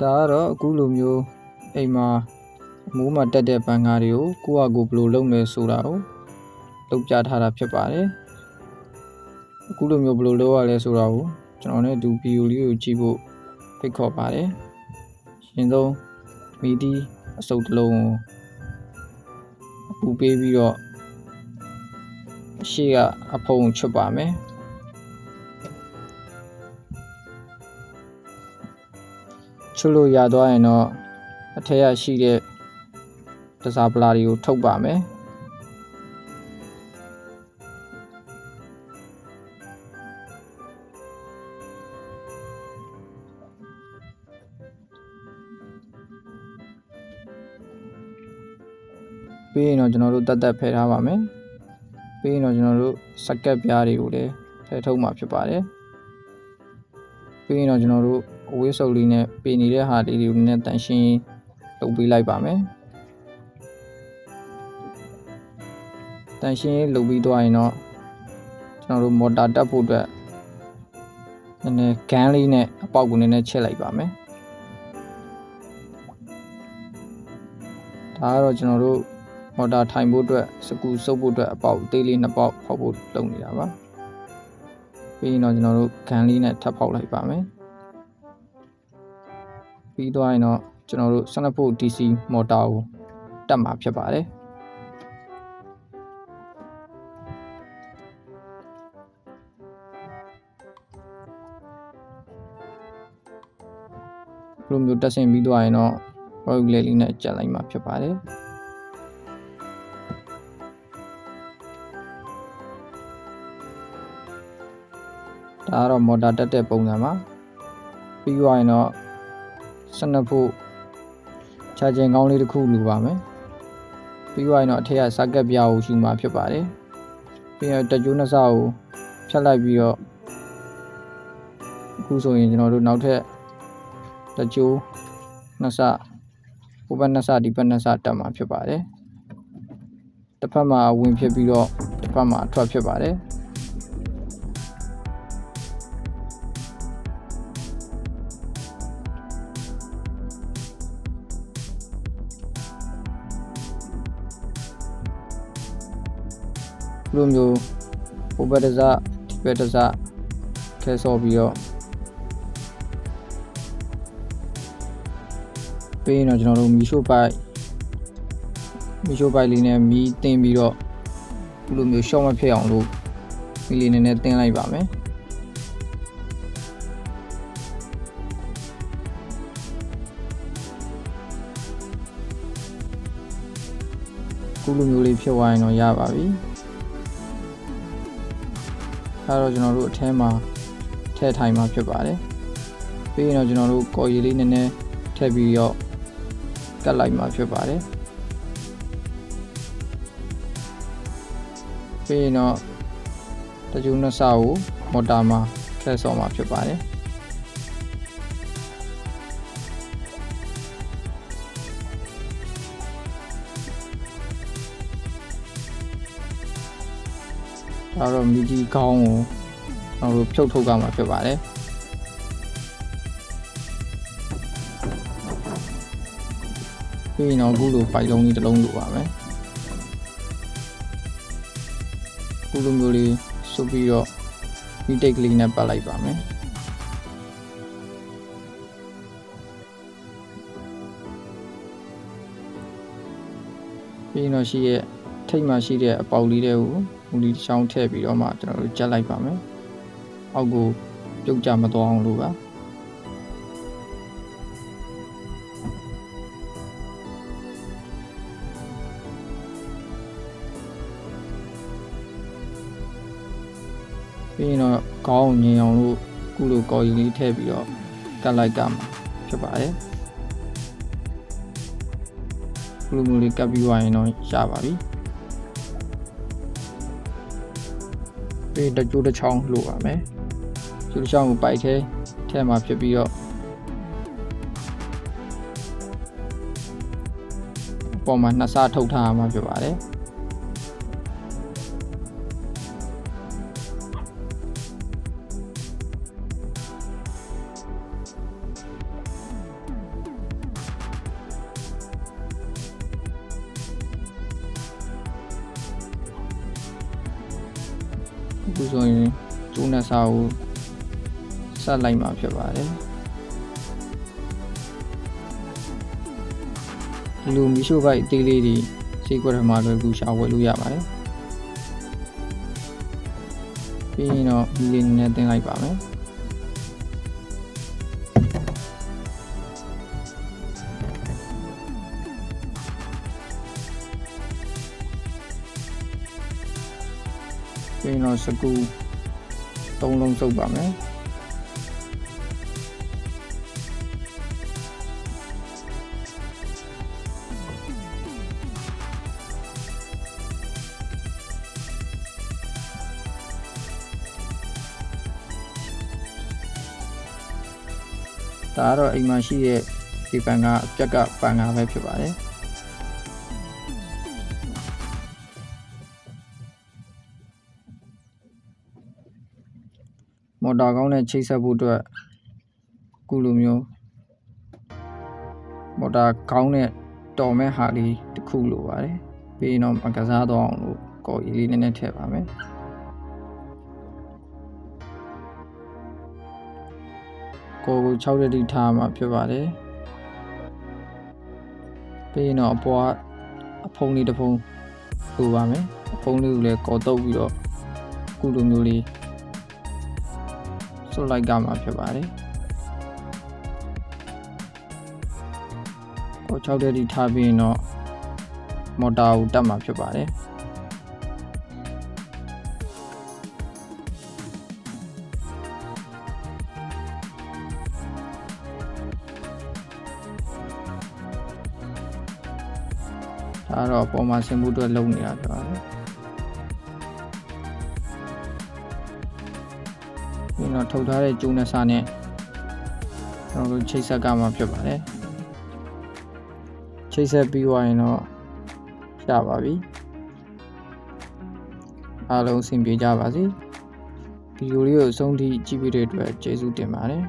ဒါကတော့အခုလိုမျိုးအိမ်မှာမိုးမှာတက်တဲ့ပန်းကားတွေကိုကိုယ့်အကူဘယ်လိုလုပ်မယ်ဆိုတာကိုလုပ်ပြထားတာဖြစ်ပါတယ်အခုလိုမျိုးဘယ်လိုလုပ်ရလဲဆိုတာကိုကျွန်တော်နဲ့ဒီဗီဒီယိုလေးကိုကြည့်ဖို့ဖိတ်ခေါ်ပါတယ်ရှင်ဆုံးမီဒီအစုပ်တစ်လုံးကိုအပူပေးပြီးတော့ရှေ့ကအဖုံချွတ်ပါမယ်ချွတ်လို့ရသွားရင်တော့အထက်ရရှိတဲ့တစားပလာတွေကိုထုတ်ပါမယ်ပြီးရင်တော့ကျွန်တော်တို့တက်ဖယ်ထားပါမယ်ပြီးရင်တော့ကျွန်တော်တို့စကတ်ပြားတွေကိုလည်းဖယ်ထုတ်မှာဖြစ်ပါတယ်ပြီးရင်တော့ကျွန်တော်တို့အဝေးစုပ်လေးနဲ့ပေနေတဲ့ဟာလေးတွေကိုလည်းတန်ရှင်းလုပ်ပေးလိုက်ပါမယ်တန်ရှင်းလုပ်ပြီးသွားရင်တော့ကျွန်တော်တို့မော်တာတက်ဖို့အတွက်နည်းနည်းဂန်းလေးနဲ့အပေါက်ကိုနည်းနည်းချက်လိုက်ပါမယ်ဒါကတော့ကျွန်တော်တို့မော်တာထိုင်ဖို့အတွက်စကူစုပ်ဖို့အတွက်အပေါက်အသေးလေး2ပေါက်ဖောက်ဖို့လုပ်နေတာပါပြီးရင်တော့ကျွန်တော်တို့ဂန်းလေးနဲ့ထပ်ဖောက်လိုက်ပါမယ်ပြီးသွားရင်တော့ကျွန်တော်တို့12 volt DC မော်တာကိုတက်မှာဖြစ်ပါတယ်လိုမျိုးတက်ဆင်ပြီးသွားရင်တော့ roll လေးနဲ့ကြက်လိုက်မှာဖြစ်ပါတယ်ဒါကတော့မော်တာတက်တဲ့ပုံစံပါပြီးသွားရင်တော့12 volt charging ကောင်းလေးတစ်ခုလိုပါမယ်ပြီးသွားရင်တော့အထက်ကစကတ်ပြားကိုယူမှာဖြစ်ပါတယ်ပြီးတော့တက်ကြိုးနှစ်စကိုဖြတ်လိုက်ပြီးတော့အခုဆိုရင်ကျွန်တော်တို့နောက်ထပ်တက်ကြိုးနှစ်စဟိုဘက်နှစ်စဒီဘက်နှစ်စတက်မှာဖြစ်ပါတယ်တစ်ဖက်မှာဝင်ဖြစ်ပြီးတော့တစ်ဖက်မှာအထွက်ဖြစ်ပါတယ်လိုမျိုးဟိုဘက်တစ်စဒီဘက်တစ်စခဲဆော့ပြီးတော့ပြီးရင်တော့ကျွန်တော်တို့မီရှိုးပိုက်လေးနဲ့မီးတင်ပြီးတော့ဒီလိုမျိုးရှော့မဖြစ်အောင်လို့မီးလေးနည်းနည်းတင်လိုက်ပါမယ်ခုလိုမျိုးလေးဖြစ်သွားရင်တော့ရပါပြီအဲတော့ကျွန်တော်တို့အထဲမှာထည့်ထိုင်မှာဖြစ်ပါတယ်ပြီးရင်တော့ကျွန်တော်တို့ကော်ရည်လေးနည်းနည်းထည့်ပြီးတော့ကတ်လိုက်မှာဖြစ်ပါတယ်ပြီးရင်တော့တကြိုးနှစ်စကိုမော်တာမှာထည့်ဆော်မှာဖြစ်ပါတယ်ဒါတော့မီဒီကောင်းကိုကျွန်တော်တို့ဖြုတ်ထုတ်ကြမှာဖြစ်ပါတယ်ပြီးရင်တော့အခုလိုပိုက်လုံးလေးတစ်လုံးလိုပါမယ်အခုလိုမျိုးလေးစုပ်ပြီးတော့မီတိတ်ကလေးနဲ့ပတ်လိုက်ပါမယ်ပြီးရင်တော့ရှိရဲ့ထိတ်မှရှိတဲ့အပေါက်လေးတွေကိုမူလီချောင်းထည့်ပြီးတော့မှကျွန်တော်တို့ကြက်လိုက်ပါမယ်အောက်ကိုပြုတ်ကြမသွားအောင်လို့ပါပြီးရင်တော့ခေါင်းငြိမ်အောင်လို့ခုလိုကော်ရီလေးထည့်ပြီးတော့ကတ်လိုက်ကမှာဖြစ်ပါတယ်ခုလိုမျိုးလေးကတ်ပြီးသွားရင်တော့ရပါပြီပြီးတကြိုးတစ်ချောင်းလိုပါမယ်ကြိုးတစ်ချောင်းကိုပိုက်ထဲမှာဖြစ်ပြီးတော့အပေါ်မှာနှစ်စထုတ်ထားမှာဖြစ်ပါတယ် အခုဆိုရင်ကျိုးနဲ့စာကိုဆက်လိုက်မှာဖြစ်ပါတယ်ဒီလိုမီရှိုဘိုက်အသေးလေးတွေစိတ်ကွက်ထမှာလွယ်ကူရှာဝယ်လို့ရပါတယ်ပြီးရင်တော့မီလေးနဲ့တင်လိုက်ပါမယ်ပြီးတော့စကူ3လုံးစုပ်ပါမယ်ဒါကတော့အိမ်မှာရှိတဲ့ဒီပန်ကအပြက်ကပန်ကပဲဖြစ်ပါတယ်မော်တာကောင်းနဲ့ချိတ်ဆက်ဖို့အတွက်အခုလိုမျိုးမော်တာကောင်းနဲ့တော်မဲ့ဟာလေးတစ်ခုလိုပါတယ်ပြီးရင်တော့ကစားတော့အောင်လို့ကော်ရီလေးနည်းနည်းထည့်ပါမယ်ကိုကို6ရက်တိထားမှာဖြစ်ပါတယ်ပြီးရင်တော့အပေါ်အဖုံးလေးတစ်ဖုံးလိုပါမယ်အဖုံးလေးကိုလည်းကော်တုပ်ပြီးတော့အခုလိုမျိုးလေးဆွလိုက်ကမှာဖြစ်ပါတယ်ကို6ရက်တိထားပြီးရင်တော့မော်တာကိုတက်မှာဖြစ်ပါတယ်ဒါတော့ပေါ်မှာဆင်မှုအတွက်လုံနေတာဖြစ်ပါတယ်ဒီတော့ထုတ်ထားတဲ့ကျိုးနဲ့စာနဲ့ကျွန်တော်တို့ချိတ်ဆက်ကမှာဖြစ်ပါတယ်ချိတ်ဆက်ပြီးသွားရင်တော့ရပါပြီအားလုံးအဆင်ပြေကြပါစေဗီဒီယိုလေးကိုအဆုံးထိကြည့်ပြီးတဲ့အတွက်ကျေးဇူးတင်ပါတယ်